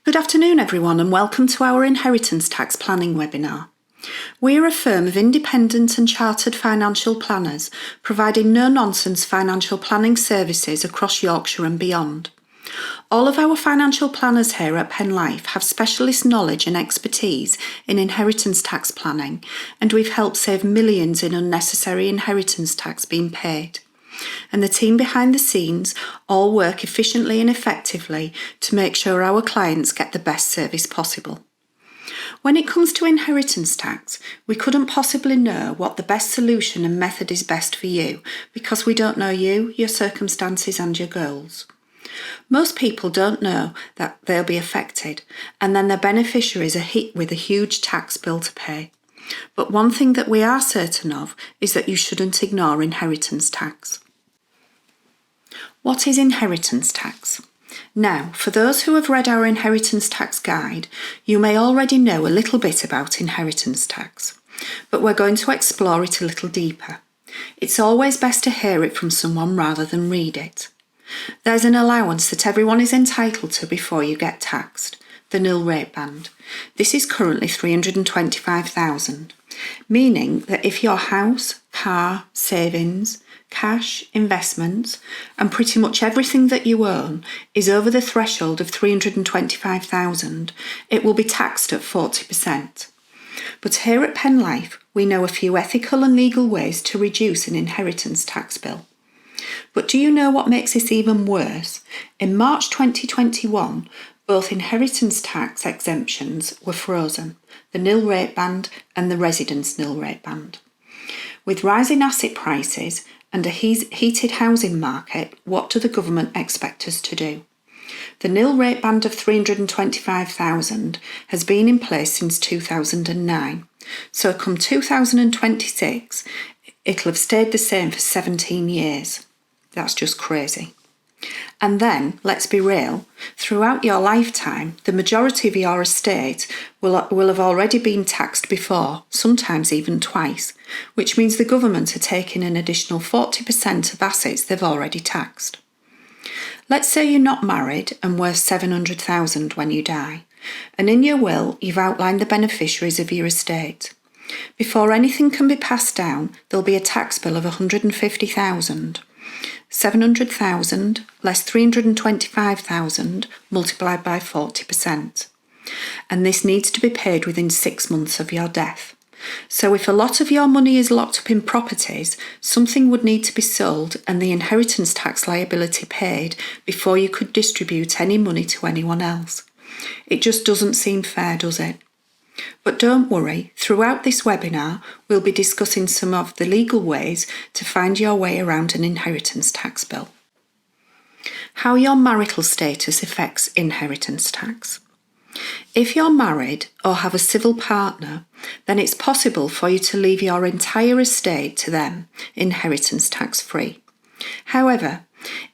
Good afternoon, everyone, and welcome to our Inheritance Tax Planning webinar. We are a firm of independent and chartered financial planners providing no-nonsense financial planning services across Yorkshire and beyond. All of our financial planners here at Penn Life have specialist knowledge and expertise in inheritance tax planning, and we've helped save millions in unnecessary inheritance tax being paid. And the team behind the scenes all work efficiently and effectively to make sure our clients get the best service possible. When it comes to inheritance tax, we couldn't possibly know what the best solution and method is best for you because we don't know you, your circumstances and your goals. Most people don't know that they'll be affected, and then their beneficiaries are hit with a huge tax bill to pay. But one thing that we are certain of is that you shouldn't ignore inheritance tax. What is inheritance tax? Now, for those who have read our inheritance tax guide, you may already know a little bit about inheritance tax, but we're going to explore it a little deeper. It's always best to hear it from someone rather than read it. There's an allowance that everyone is entitled to before you get taxed, the nil rate band. This is currently £325,000, meaning that if your house, car, savings, cash, investments, and pretty much everything that you own is over the threshold of £325,000, it will be taxed at 40%. But here at Penn Life, we know a few ethical and legal ways to reduce an inheritance tax bill. But do you know what makes this even worse? In March 2021, both inheritance tax exemptions were frozen, the nil rate band and the residence nil rate band. With rising asset prices and a heated housing market, what do the government expect us to do? The nil rate band of £325,000 has been in place since 2009, so come 2026, it'll have stayed the same for 17 years. That's just crazy. And then, let's be real, throughout your lifetime, the majority of your estate will have already been taxed before, sometimes even twice, which means the government are taking an additional 40% of assets they've already taxed. Let's say you're not married and worth £700,000 when you die, and in your will you've outlined the beneficiaries of your estate. Before anything can be passed down, there'll be a tax bill of £150,000. 700,000 less 325,000 multiplied by 40%. And this needs to be paid within 6 months of your death. So if a lot of your money is locked up in properties, something would need to be sold and the inheritance tax liability paid before you could distribute any money to anyone else. It just doesn't seem fair, does it? But don't worry, throughout this webinar, we'll be discussing some of the legal ways to find your way around an inheritance tax bill. How your marital status affects inheritance tax. If you're married or have a civil partner, then it's possible for you to leave your entire estate to them, inheritance tax free. However,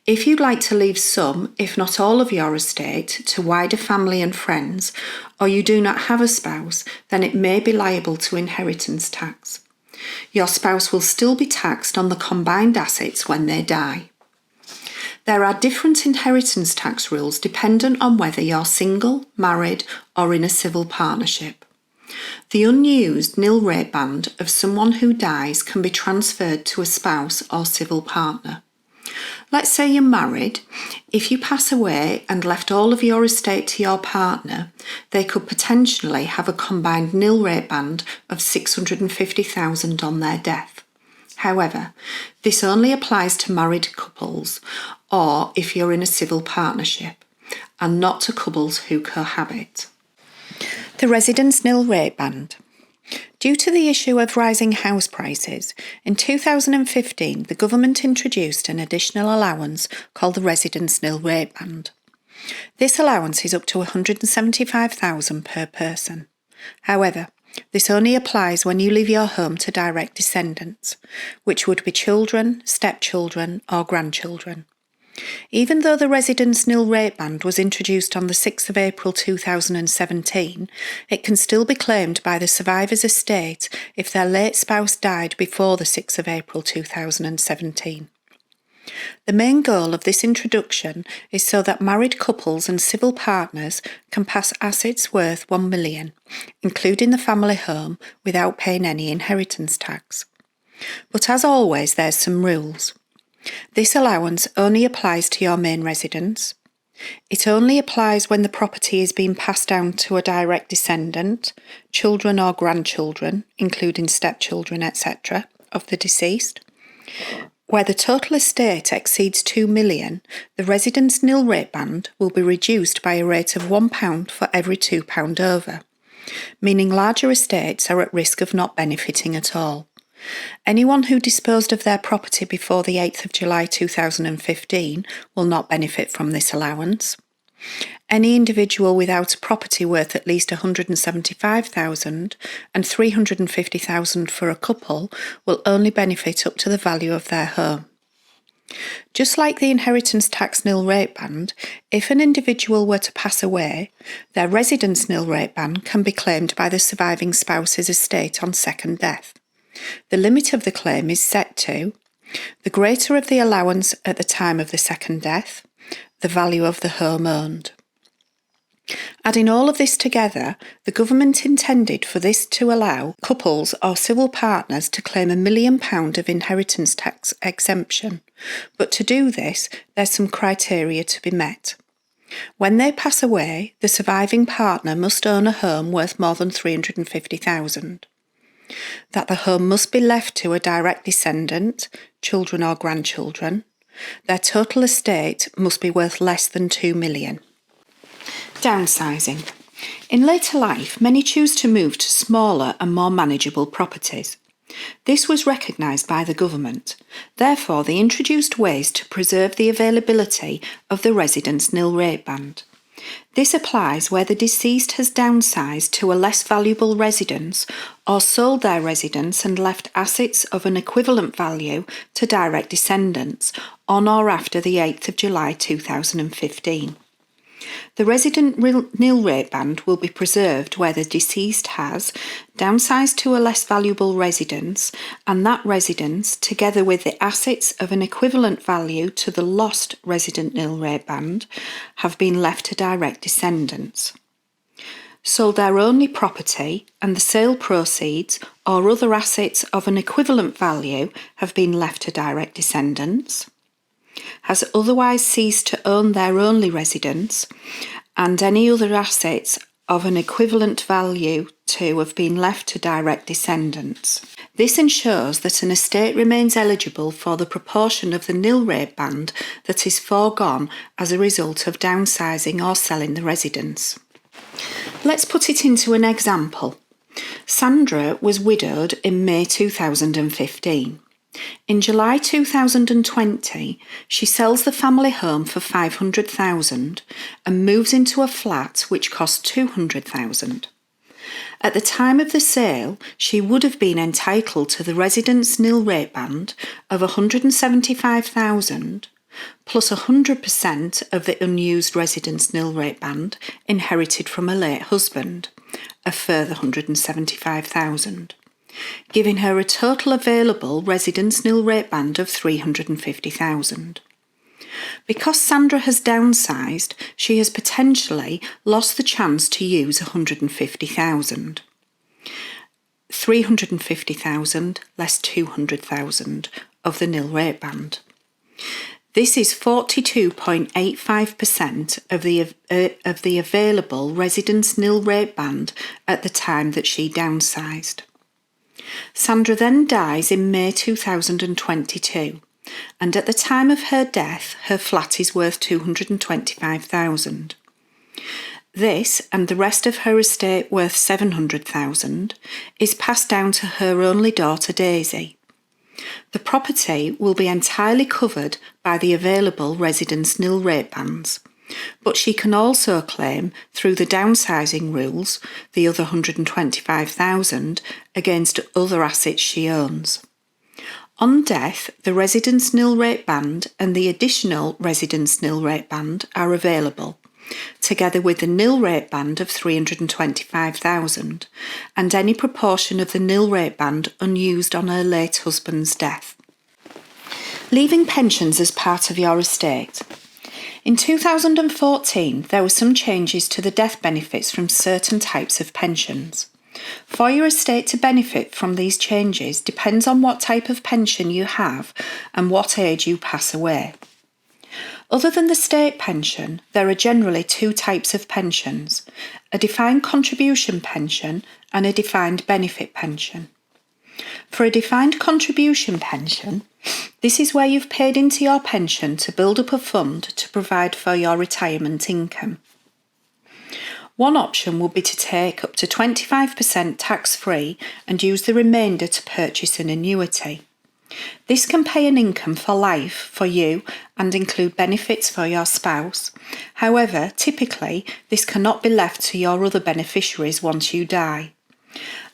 if you'd like to leave some, if not all of your estate to wider family and friends, or you do not have a spouse, then it may be liable to inheritance tax. Your spouse will still be taxed on the combined assets when they die. There are different inheritance tax rules dependent on whether you're single, married, or in a civil partnership. The unused nil rate band of someone who dies can be transferred to a spouse or civil partner. Let's say you're married. If you pass away and left all of your estate to your partner, they could potentially have a combined nil rate band of £650,000 on their death. However, this only applies to married couples or if you're in a civil partnership, and not to couples who cohabit. The residence nil rate band. Due to the issue of rising house prices, in 2015 the government introduced an additional allowance called the residence nil rate band. This allowance is up to £175,000 per person. However, this only applies when you leave your home to direct descendants, which would be children, stepchildren or grandchildren. Even though the residence nil rate band was introduced on the 6th of April 2017, it can still be claimed by the survivor's estate if their late spouse died before the 6th of April 2017. The main goal of this introduction is so that married couples and civil partners can pass assets worth £1 million, including the family home, without paying any inheritance tax. But as always, there's some rules. This allowance only applies to your main residence. It only applies when the property is being passed down to a direct descendant, children or grandchildren, including stepchildren, etc., of the deceased. Where the total estate exceeds £2 million, the residence nil rate band will be reduced by a rate of £1 for every £2 over, meaning larger estates are at risk of not benefiting at all. Anyone who disposed of their property before the 8th of July 2015 will not benefit from this allowance. Any individual without a property worth at least £175,000 and £350,000 for a couple will only benefit up to the value of their home. Just like the inheritance tax nil rate band, if an individual were to pass away, their residence nil rate band can be claimed by the surviving spouse's estate on second death. The limit of the claim is set to the greater of the allowance at the time of the second death, the value of the home owned. Adding all of this together, the government intended for this to allow couples or civil partners to claim £1 million of inheritance tax exemption, but to do this, there's some criteria to be met. When they pass away, the surviving partner must own a home worth more than £350,000. That the home must be left to a direct descendant, children or grandchildren. Their total estate must be worth less than £2 million. Downsizing. In later life, many choose to move to smaller and more manageable properties. This was recognised by the government. Therefore, they introduced ways to preserve the availability of the residence nil rate band. This applies where the deceased has downsized to a less valuable residence or sold their residence and left assets of an equivalent value to direct descendants on or after the 8th of July 2015. The resident nil rate band will be preserved where the deceased has downsized to a less valuable residence and that residence, together with the assets of an equivalent value to the lost resident nil rate band, have been left to direct descendants. Sold their only property and the sale proceeds or other assets of an equivalent value have been left to direct descendants. Has otherwise ceased to own their only residence and any other assets of an equivalent value to have been left to direct descendants. This ensures that an estate remains eligible for the proportion of the nil rate band that is foregone as a result of downsizing or selling the residence. Let's put it into an example. Sandra was widowed in May 2015. In July 2020, she sells the family home for $500,000 and moves into a flat which costs $200,000. At the time of the sale, she would have been entitled to the residence nil rate band of $175,000 plus 100% of the unused residence nil rate band inherited from a late husband, a further $175,000. Giving her a total available residence nil rate band of $350,000. Because Sandra has downsized, she has potentially lost the chance to use $150,000. $350,000 less $200,000 of the nil rate band. This is 42.85% of the available residence nil rate band at the time that she downsized. Sandra then dies in May 2022, and at the time of her death, her flat is worth $225,000. This, and the rest of her estate worth $700,000, is passed down to her only daughter Daisy. The property will be entirely covered by the available residence nil rate bands, but she can also claim, through the downsizing rules, the other $125,000 against other assets she owns. On death, the residence nil rate band and the additional residence nil rate band are available, together with the nil rate band of $325,000 and any proportion of the nil rate band unused on her late husband's death. Leaving pensions as part of your estate. In 2014, there were some changes to the death benefits from certain types of pensions. For your estate to benefit from these changes depends on what type of pension you have and what age you pass away. Other than the state pension, there are generally two types of pensions: a defined contribution pension and a defined benefit pension. For a defined contribution pension, this is where you've paid into your pension to build up a fund to provide for your retirement income. One option would be to take up to 25% tax-free and use the remainder to purchase an annuity. This can pay an income for life for you and include benefits for your spouse. However, typically, this cannot be left to your other beneficiaries once you die.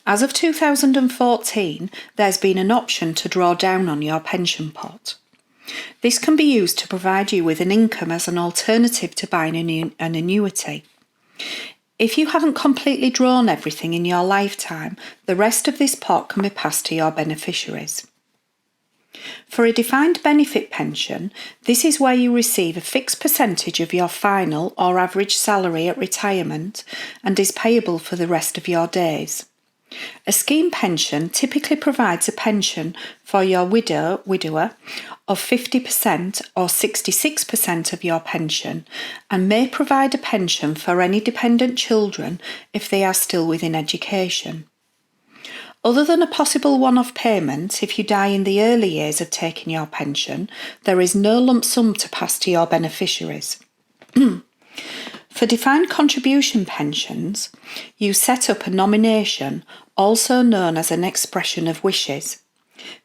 As of 2014, there's been an option to draw down on your pension pot. This can be used to provide you with an income as an alternative to buying an annuity. If you haven't completely drawn everything in your lifetime, the rest of this pot can be passed to your beneficiaries. For a defined benefit pension, this is where you receive a fixed percentage of your final or average salary at retirement and is payable for the rest of your days. A scheme pension typically provides a pension for your widower of 50% or 66% of your pension and may provide a pension for any dependent children if they are still within education. Other than a possible one-off payment if you die in the early years of taking your pension, there is no lump sum to pass to your beneficiaries. For defined contribution pensions, you set up a nomination, also known as an expression of wishes.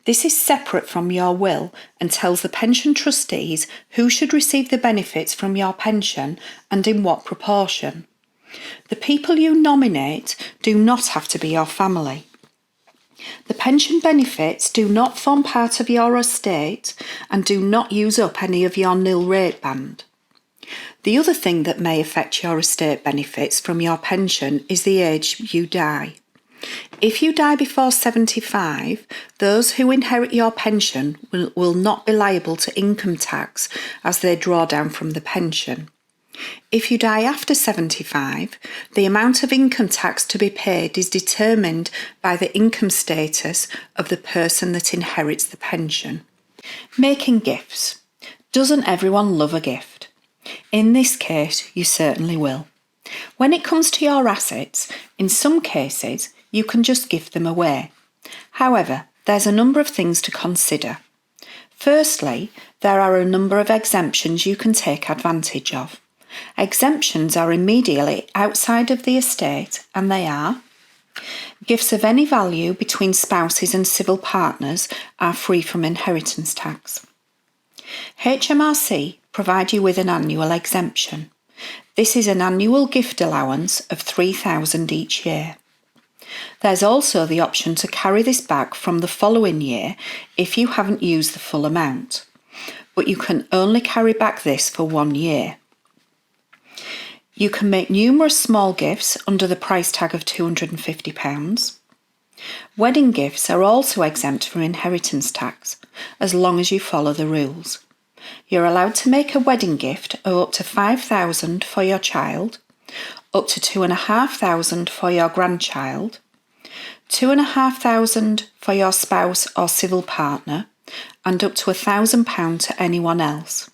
This is separate from your will and tells the pension trustees who should receive the benefits from your pension and in what proportion. The people you nominate do not have to be your family. The pension benefits do not form part of your estate and do not use up any of your nil rate band. The other thing that may affect your estate benefits from your pension is the age you die. If you die before 75, those who inherit your pension will not be liable to income tax as they draw down from the pension. If you die after 75, the amount of income tax to be paid is determined by the income status of the person that inherits the pension. Making gifts. Doesn't everyone love a gift? In this case, you certainly will. When it comes to your assets, in some cases, you can just give them away. However, there's a number of things to consider. Firstly, there are a number of exemptions you can take advantage of. Exemptions are immediately outside of the estate, and they are: gifts of any value between spouses and civil partners are free from inheritance tax. HMRC provide you with an annual exemption. This is an annual gift allowance of $3,000 each year. There's also the option to carry this back from the following year if you haven't used the full amount, but you can only carry back this for 1 year. You can make numerous small gifts under the price tag of £250. Wedding gifts are also exempt from inheritance tax, as long as you follow the rules. You're allowed to make a wedding gift of up to $5,000 for your child, up to $2,500 for your grandchild, $2,500 for your spouse or civil partner, and up to £1,000 to anyone else.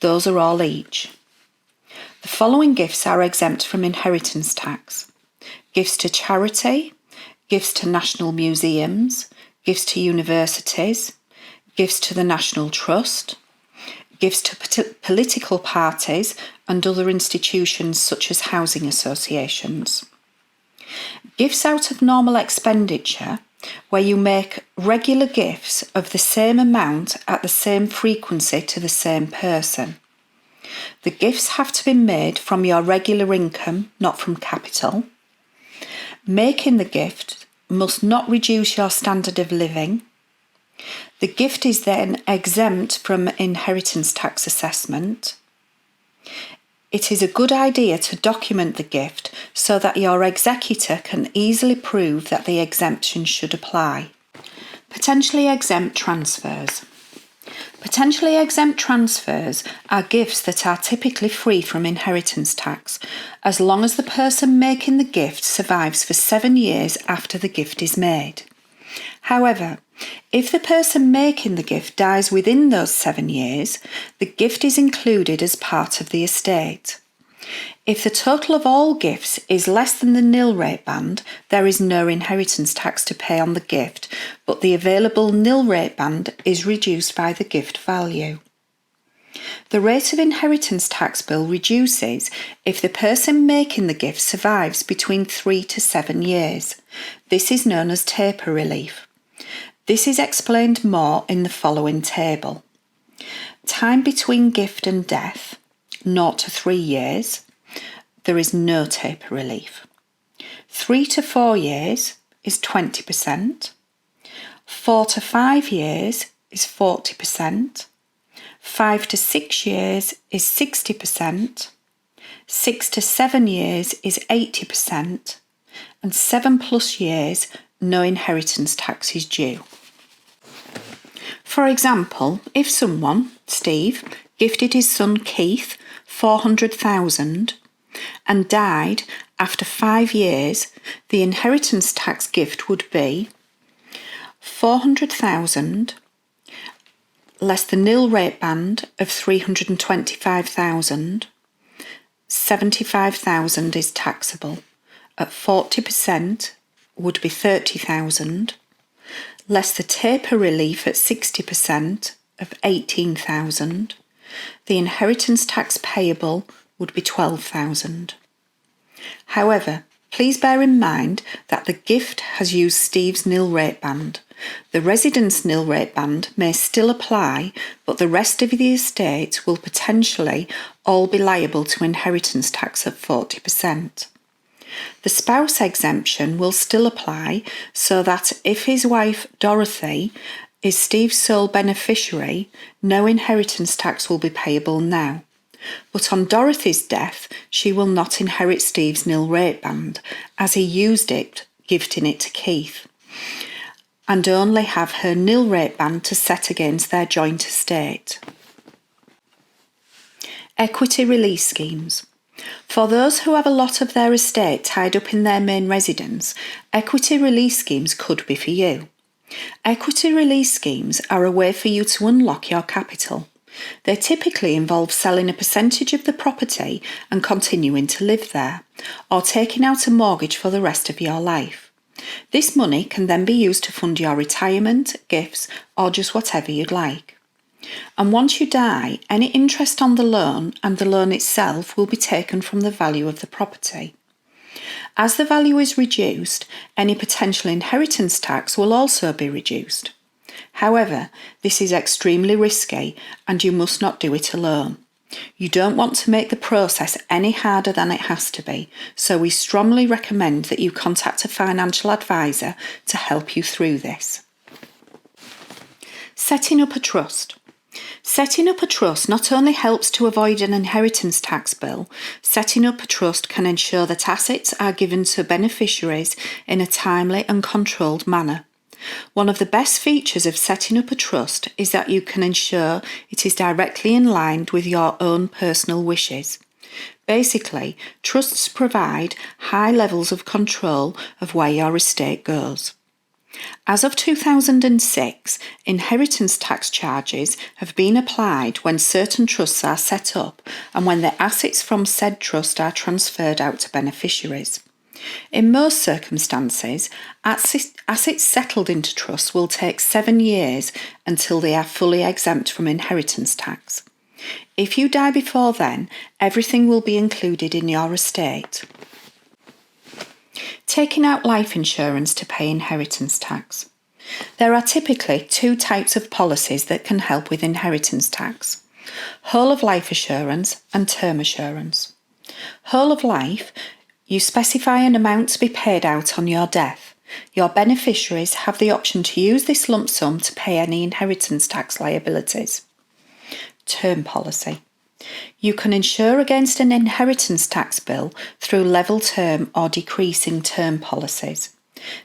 Those are all each. The following gifts are exempt from inheritance tax: gifts to charity, gifts to national museums, gifts to universities, gifts to the National Trust, gifts to political parties and other institutions such as housing associations. Gifts out of normal expenditure, where you make regular gifts of the same amount at the same frequency to the same person. The gifts have to be made from your regular income, not from capital. Making the gift must not reduce your standard of living. The gift is then exempt from inheritance tax assessment. It is a good idea to document the gift so that your executor can easily prove that the exemption should apply. Potentially exempt transfers. Potentially exempt transfers are gifts that are typically free from inheritance tax, as long as the person making the gift survives for 7 years after the gift is made. However, if the person making the gift dies within those 7 years, the gift is included as part of the estate. If the total of all gifts is less than the nil rate band, there is no inheritance tax to pay on the gift, but the available nil rate band is reduced by the gift value. The rate of inheritance tax bill reduces if the person making the gift survives between 3 to 7 years. This is known as taper relief. This is explained more in the following table. Time between gift and death, 0 to 3 years, there is no taper relief. 3 to 4 years is 20%. 4 to 5 years is 40%. 5 to 6 years is 60%. 6 to 7 years is 80%. And 7 plus years, no inheritance tax is due. For example, if someone, Steve, gifted his son Keith 400,000 and died after 5 years, the inheritance tax gift would be 400,000 less the nil rate band of 325,000. 75,000 is taxable. At 40% would be 30,000, less the taper relief at 60% of 18,000. The inheritance tax payable would be 12,000. However, please bear in mind that the gift has used Steve's nil rate band. The residence nil rate band may still apply, but the rest of the estate will potentially all be liable to inheritance tax at 40%. The spouse exemption will still apply, so that if his wife Dorothy is Steve's sole beneficiary, no inheritance tax will be payable now. But on Dorothy's death, she will not inherit Steve's nil rate band, as he used it, gifting it to Keith, and only have her nil rate band to set against their joint estate. Equity release schemes. For those who have a lot of their estate tied up in their main residence, equity release schemes could be for you. Equity release schemes are a way for you to unlock your capital. They typically involve selling a percentage of the property and continuing to live there, or taking out a mortgage for the rest of your life. This money can then be used to fund your retirement, gifts, or just whatever you'd like. And once you die, any interest on the loan and the loan itself will be taken from the value of the property. As the value is reduced, any potential inheritance tax will also be reduced. However, this is extremely risky and you must not do it alone. You don't want to make the process any harder than it has to be, so we strongly recommend that you contact a financial advisor to help you through this. Setting up a trust. Setting up a trust not only helps to avoid an inheritance tax bill, setting up a trust can ensure that assets are given to beneficiaries in a timely and controlled manner. One of the best features of setting up a trust is that you can ensure it is directly in line with your own personal wishes. Basically, trusts provide high levels of control of where your estate goes. As of 2006, inheritance tax charges have been applied when certain trusts are set up and when the assets from said trust are transferred out to beneficiaries. In most circumstances, assets settled into trusts will take 7 years until they are fully exempt from inheritance tax. If you die before then, everything will be included in your estate. Taking out life insurance to pay inheritance tax. There are typically 2 types of policies that can help with inheritance tax: whole of life assurance and term assurance. Whole of life, you specify an amount to be paid out on your death. Your beneficiaries have the option to use this lump sum to pay any inheritance tax liabilities. Term policy. You can insure against an inheritance tax bill through level term or decreasing term policies.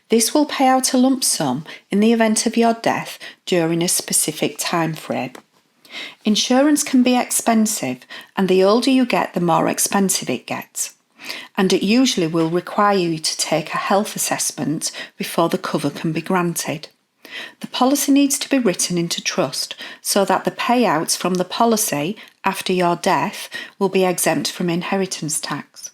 This will pay out a lump sum in the event of your death during a specific time frame. Insurance can be expensive, and the older you get, the more expensive it gets. And it usually will require you to take a health assessment before the cover can be granted. The policy needs to be written into trust so that the payouts from the policy after your death will be exempt from inheritance tax.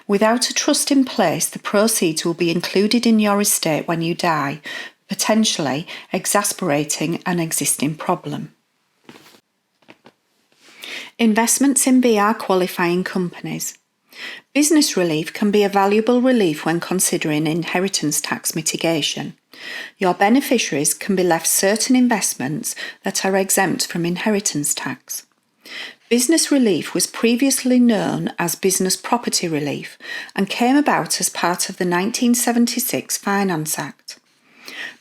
Without a trust in place, the proceeds will be included in your estate when you die, potentially exacerbating an existing problem. Investments in BR qualifying companies. Business relief can be a valuable relief when considering inheritance tax mitigation. Your beneficiaries can be left certain investments that are exempt from inheritance tax. Business relief was previously known as business property relief and came about as part of the 1976 Finance Act.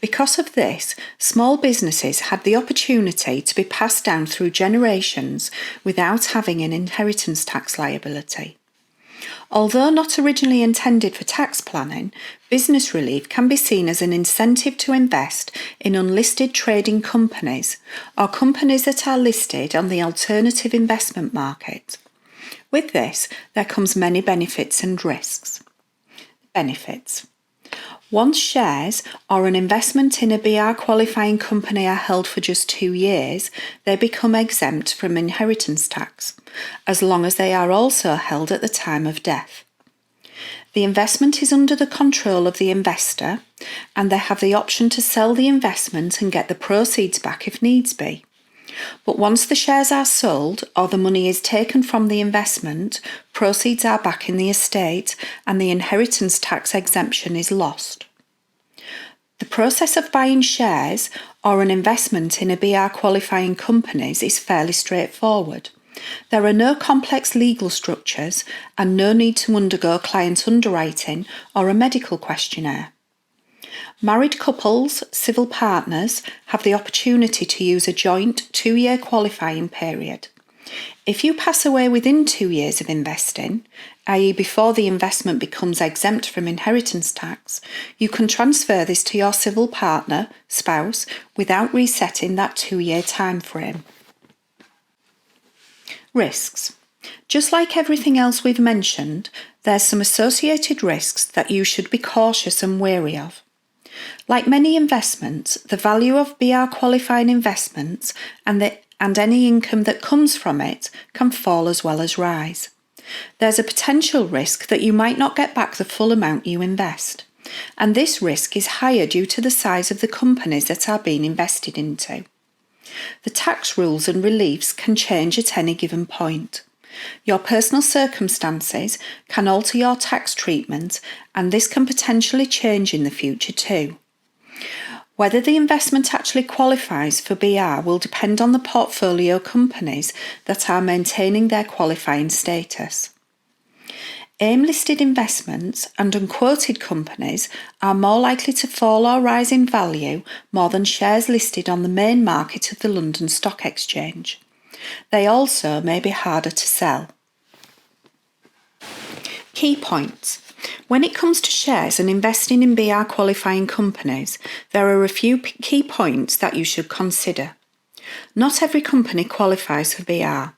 Because of this, small businesses had the opportunity to be passed down through generations without having an inheritance tax liability. Although not originally intended for tax planning, business relief can be seen as an incentive to invest in unlisted trading companies or companies that are listed on the alternative investment market. With this, there comes many benefits and risks. Benefits. Once shares or an investment in a BR qualifying company are held for just 2 years, they become exempt from inheritance tax, as long as they are also held at the time of death. The investment is under the control of the investor, and they have the option to sell the investment and get the proceeds back if needs be. But once the shares are sold or the money is taken from the investment, proceeds are back in the estate and the inheritance tax exemption is lost. The process of buying shares or an investment in a BR qualifying companies is fairly straightforward. There are no complex legal structures and no need to undergo client underwriting or a medical questionnaire. Married couples, civil partners, have the opportunity to use a joint 2-year qualifying period. If you pass away within 2 years of investing, i.e. before the investment becomes exempt from inheritance tax, you can transfer this to your civil partner, spouse, without resetting that 2-year time frame. Risks. Just like everything else we've mentioned, there's some associated risks that you should be cautious and wary of. Like many investments, the value of BR qualifying investments and any income that comes from it can fall as well as rise. There's a potential risk that you might not get back the full amount you invest, and this risk is higher due to the size of the companies that are being invested into. The tax rules and reliefs can change at any given point. Your personal circumstances can alter your tax treatment, and this can potentially change in the future too. Whether the investment actually qualifies for BR will depend on the portfolio companies that are maintaining their qualifying status. AIM-listed investments and unquoted companies are more likely to fall or rise in value more than shares listed on the main market of the London Stock Exchange. They also may be harder to sell. Key points. When it comes to shares and investing in BR qualifying companies, there are a few key points that you should consider. Not every company qualifies for BR.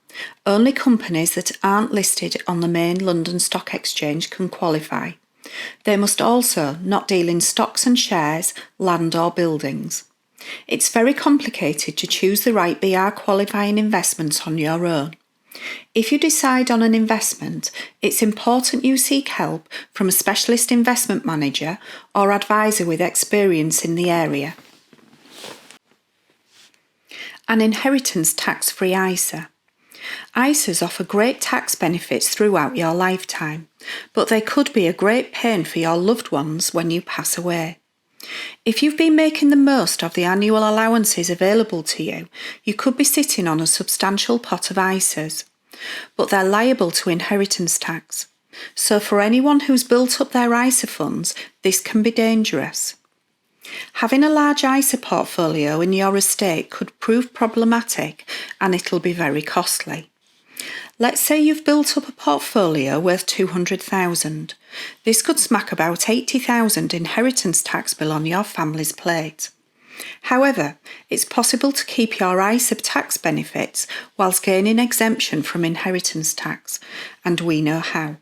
Only companies that aren't listed on the main London Stock Exchange can qualify. They must also not deal in stocks and shares, land or buildings. It's very complicated to choose the right BR qualifying investments on your own. If you decide on an investment, it's important you seek help from a specialist investment manager or advisor with experience in the area. An inheritance tax-free ISA. ISAs offer great tax benefits throughout your lifetime, but they could be a great pain for your loved ones when you pass away. If you've been making the most of the annual allowances available to you, you could be sitting on a substantial pot of ISAs, but they're liable to inheritance tax. So for anyone who's built up their ISA funds, this can be dangerous. Having a large ISA portfolio in your estate could prove problematic, and it'll be very costly. Let's say you've built up a portfolio worth $200,000. This could smack about $80,000 inheritance tax bill on your family's plate. However, it's possible to keep your ISA tax benefits whilst gaining exemption from inheritance tax, and we know how.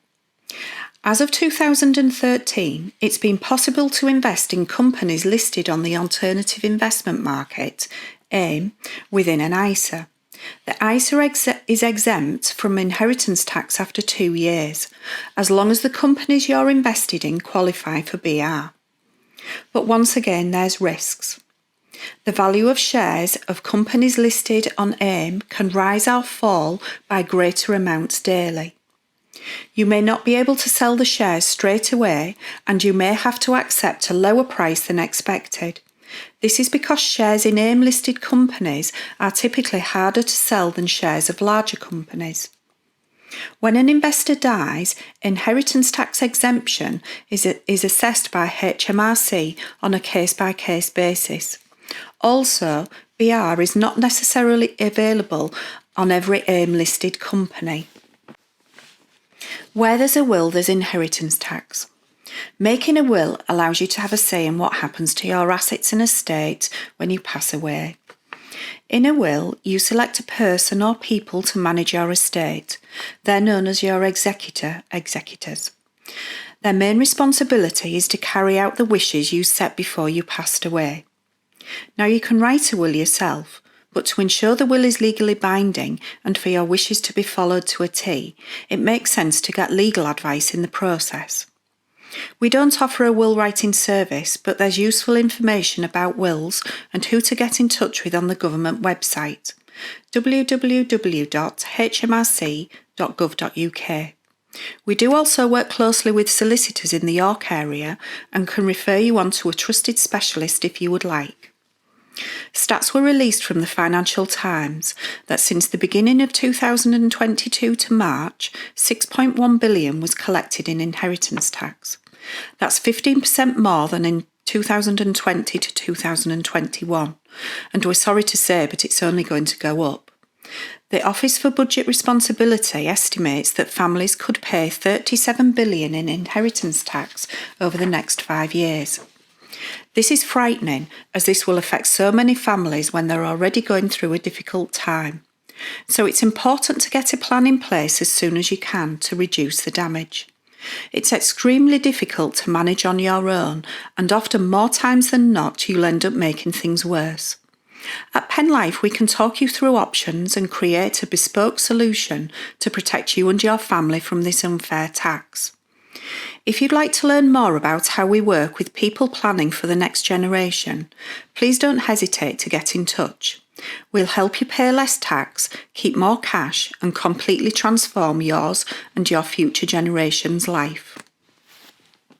As of 2013, it's been possible to invest in companies listed on the Alternative Investment Market, AIM, within an ISA. The ISA is exempt from inheritance tax after 2 years, as long as the companies you're invested in qualify for BR. But once again, there's risks. The value of shares of companies listed on AIM can rise or fall by greater amounts daily. You may not be able to sell the shares straight away, and you may have to accept a lower price than expected. This is because shares in AIM-listed companies are typically harder to sell than shares of larger companies. When an investor dies, inheritance tax exemption is assessed by HMRC on a case-by-case basis. Also, BR is not necessarily available on every AIM-listed company. Where there's a will, there's inheritance tax. Making a will allows you to have a say in what happens to your assets and estate when you pass away. In a will, you select a person or people to manage your estate. They're known as your executors. Their main responsibility is to carry out the wishes you set before you passed away. Now, you can write a will yourself, but to ensure the will is legally binding and for your wishes to be followed to a T, it makes sense to get legal advice in the process. We don't offer a will writing service, but there's useful information about wills and who to get in touch with on the government website, www.hmrc.gov.uk. We do also work closely with solicitors in the York area and can refer you on to a trusted specialist if you would like. Stats were released from the Financial Times that since the beginning of 2022 to March, 6.1 billion was collected in inheritance tax. That's 15% more than in 2020 to 2021, and we're sorry to say, but it's only going to go up. The Office for Budget Responsibility estimates that families could pay 37 billion in inheritance tax over the next 5 years. This is frightening, as this will affect so many families when they're already going through a difficult time. So it's important to get a plan in place as soon as you can to reduce the damage. It's extremely difficult to manage on your own, and often more times than not you'll end up making things worse. At PenLife, we can talk you through options and create a bespoke solution to protect you and your family from this unfair tax. If you'd like to learn more about how we work with people planning for the next generation, please don't hesitate to get in touch. We'll help you pay less tax, keep more cash, and completely transform yours and your future generation's life.